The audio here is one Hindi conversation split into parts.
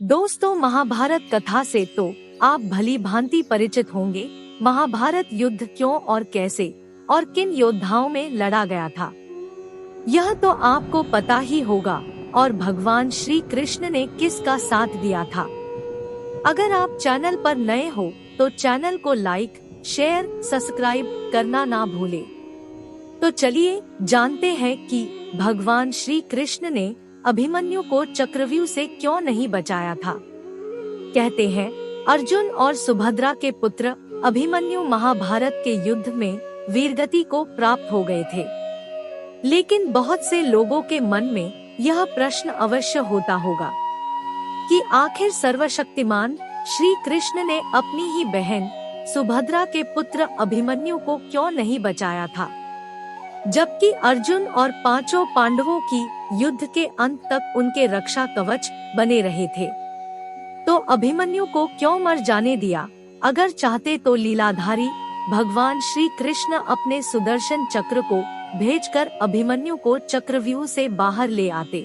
दोस्तों, महाभारत कथा से तो आप भली भांति परिचित होंगे। महाभारत युद्ध क्यों और कैसे और किन योद्धाओं में लड़ा गया था, यह तो आपको पता ही होगा। और भगवान श्री कृष्ण ने किसका साथ दिया था। अगर आप चैनल पर नए हो तो चैनल को लाइक, शेयर, सब्सक्राइब करना ना भूलें। तो चलिए जानते हैं कि भगवान श्री कृष्ण ने अभिमन्यु को चक्रव्यूह से क्यों नहीं बचाया था। कहते हैं अर्जुन और सुभद्रा के पुत्र अभिमन्यु महाभारत के युद्ध में वीरगति को प्राप्त हो गए थे। लेकिन बहुत से लोगों के मन में यह प्रश्न अवश्य होता होगा कि आखिर सर्वशक्तिमान श्री कृष्ण ने अपनी ही बहन सुभद्रा के पुत्र अभिमन्यु को क्यों नहीं बचाया था, जबकि अर्जुन और पांचों पांडवों की युद्ध के अंत तक उनके रक्षा कवच बने रहे थे। तो अभिमन्यु को क्यों मर जाने दिया। अगर चाहते तो लीलाधारी भगवान श्री कृष्ण अपने सुदर्शन चक्र को भेजकर अभिमन्यु को चक्रव्यूह से बाहर ले आते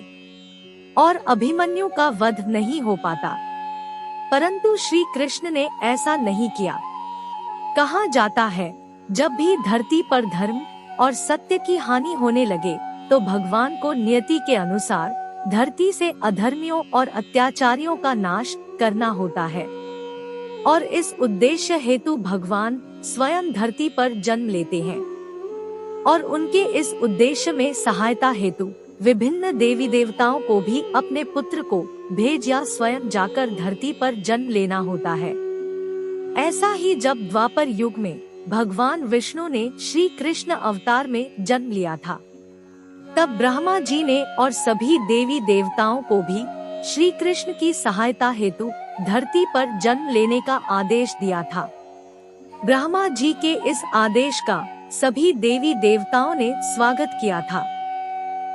और अभिमन्यु का वध नहीं हो पाता, परंतु श्री कृष्ण ने ऐसा नहीं किया। कहा जाता है जब भी धरती पर धर्म और सत्य की हानि होने लगे तो भगवान को नियति के अनुसार धरती से अधर्मियों और अत्याचारियों का नाश करना होता है। और इस उद्देश्य हेतु भगवान स्वयं धरती पर जन्म लेते हैं और उनके इस उद्देश्य में सहायता हेतु विभिन्न देवी देवताओं को भी अपने पुत्र को भेज या स्वयं जाकर धरती पर जन्म लेना होता है। ऐसा ही जब द्वापर युग में भगवान विष्णु ने श्री कृष्ण अवतार में जन्म लिया था, तब ब्रह्मा जी ने और सभी देवी देवताओं को भी श्री कृष्ण की सहायता हेतु धरती पर जन्म लेने का आदेश दिया था। ब्रह्मा जी के इस आदेश का सभी देवी देवताओं ने स्वागत किया था,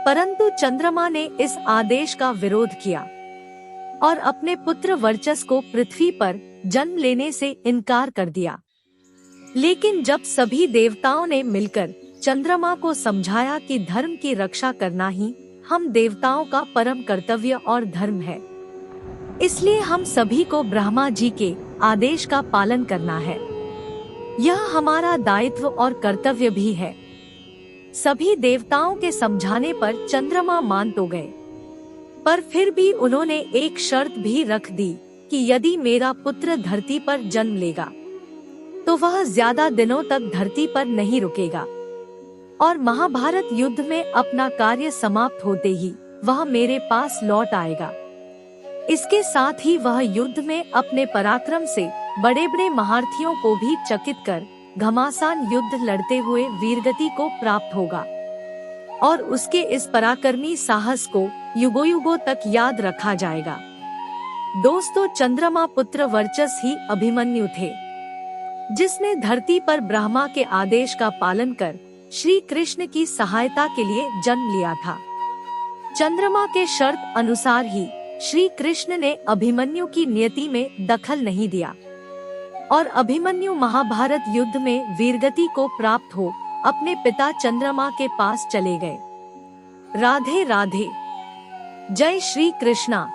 परंतु चंद्रमा ने इस आदेश का विरोध किया और अपने पुत्र वर्चस को पृथ्वी पर जन्म लेने से इनकार कर दिया। लेकिन जब सभी देवताओं ने मिलकर चंद्रमा को समझाया कि धर्म की रक्षा करना ही हम देवताओं का परम कर्तव्य और धर्म है, इसलिए हम सभी को ब्रह्मा जी के आदेश का पालन करना है, यह हमारा दायित्व और कर्तव्य भी है। सभी देवताओं के समझाने पर चंद्रमा मान तो गए, पर फिर भी उन्होंने एक शर्त भी रख दी कि यदि मेरा पुत्र धरती पर जन्म लेगा तो वह ज्यादा दिनों तक धरती पर नहीं रुकेगा और महाभारत युद्ध में अपना कार्य समाप्त होते ही वह मेरे पास लौट आएगा। इसके साथ ही वह युद्ध में अपने पराक्रम से बड़े बड़े महारथियों को भी चकित कर घमासान युद्ध लड़ते हुए वीरगति को प्राप्त होगा और उसके इस पराक्रमी साहस को युगों युगों तक याद रखा जाएगा। दोस्तों, चंद्रमा पुत्र वर्चस ही अभिमन्यु थे, जिसने धरती पर ब्रह्मा के आदेश का पालन कर श्री कृष्ण की सहायता के लिए जन्म लिया था। चंद्रमा के शर्त अनुसार ही श्री कृष्ण ने अभिमन्यु की नियति में दखल नहीं दिया और अभिमन्यु महाभारत युद्ध में वीरगति को प्राप्त हो अपने पिता चंद्रमा के पास चले गए। राधे राधे। जय श्री कृष्णा।